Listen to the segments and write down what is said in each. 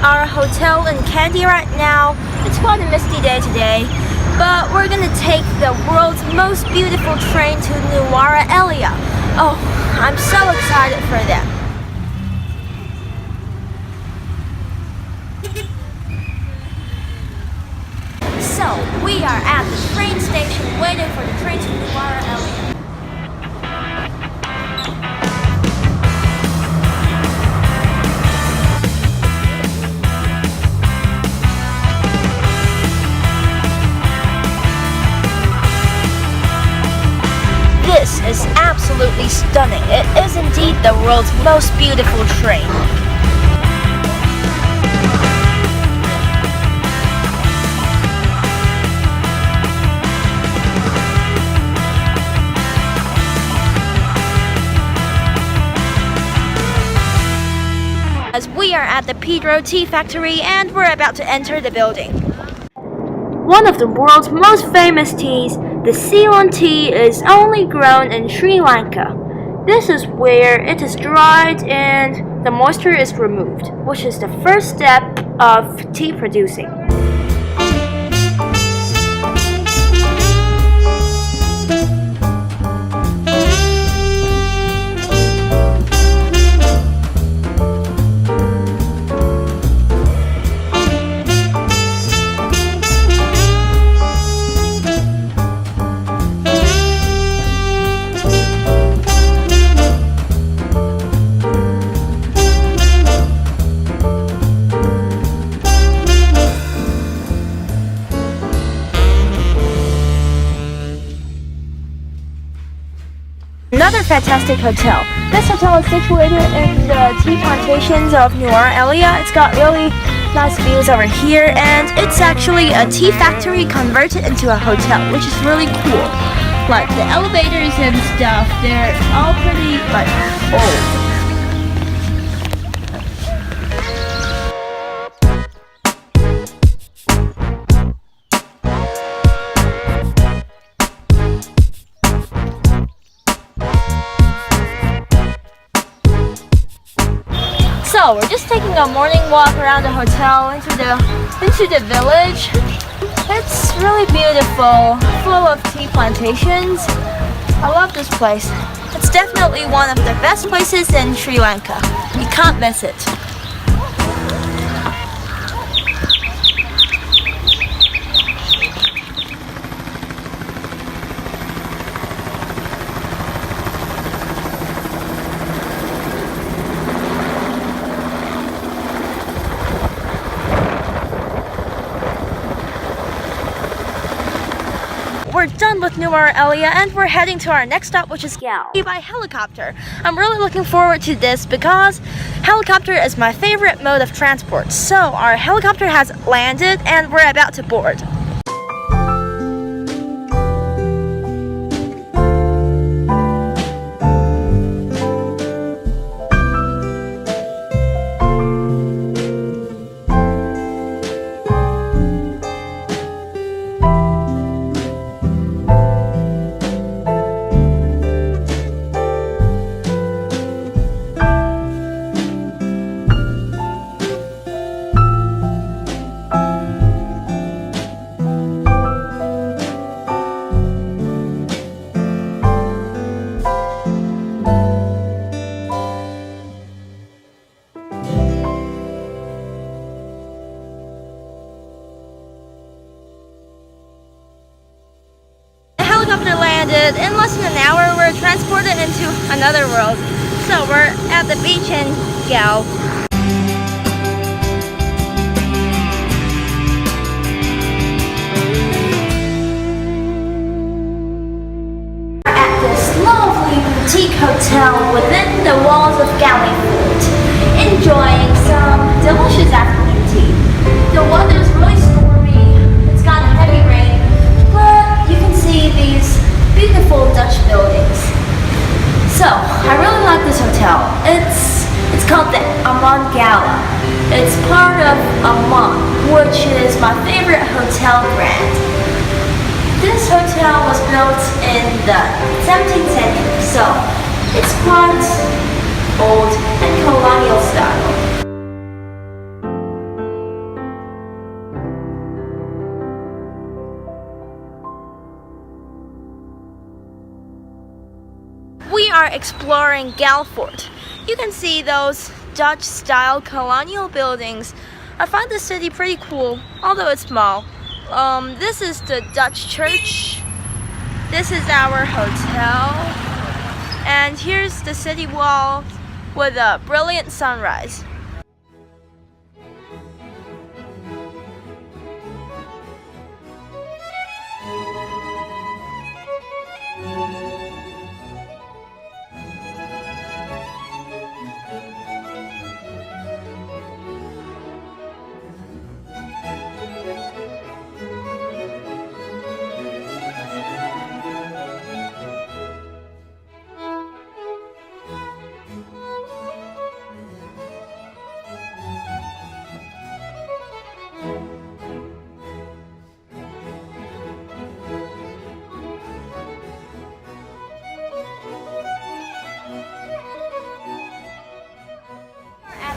our hotel in Kandy right now. It's quite a misty day today, but we're gonna take the world's most beautiful train to Nuwara Eliya. Oh, I'm so excited for that. So, we are at the train station waiting for the train to Nuwara Eliya. This is absolutely stunning. It is indeed the world's most beautiful train. As we are at the Pedro Tea Factory and we're about to enter the building. One of the world's most famous teas, the Ceylon tea, is only grown in Sri Lanka. This is where it is dried and the moisture is removed, which is the first step of tea producing. Another fantastic hotel. This hotel is situated in the tea plantations of Nuwara Eliya. It's got really nice views over here, and it's actually a tea factory converted into a hotel, which is really cool. Like the elevators and stuff, they're all pretty old. So we're just taking a morning walk around the hotel into the village. It's really beautiful, full of tea plantations. I love this place. It's definitely one of the best places in Sri Lanka. You can't miss it. We're done with Nuwara Eliya and we're heading to our next stop, which is Galle by helicopter. I'm really looking forward to this because helicopter is my favorite mode of transport. So our helicopter has landed and we're about to board. Helicopter landed. In less than an hour, we're transported into another world. So we're at the beach in Galle. At this lovely boutique hotel within the walls of Galle Fort, enjoying some delicious afternoon tea. The weather's really stormy. It's got a heavy rain, but you can see these beautiful Dutch buildings. So I really like this hotel. It's called the Galle. It's part of Amman, which is my favorite hotel brand. This hotel was built in the 17th century, so it's quite old and colonial style. We are exploring Galle Fort. You can see those Dutch-style colonial buildings. I find the city pretty cool, although it's small. This is the Dutch church. This is our hotel. And here's the city wall with a brilliant sunrise.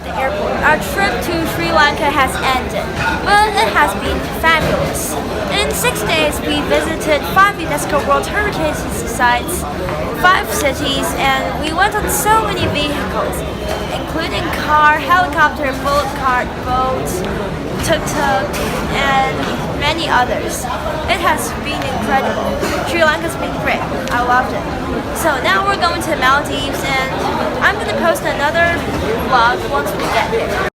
Airport. Our trip to Sri Lanka has ended, but it has been fabulous. In 6 days, we visited 5 UNESCO World Heritage Sites, 5 cities, and we went on so many vehicles, including car, helicopter, bullock cart, boat, tuk-tuk, and many others. It has been incredible. Sri Lanka's been great. I loved it. So now we're going to Maldives, and I'm going to post another vlog once we get there.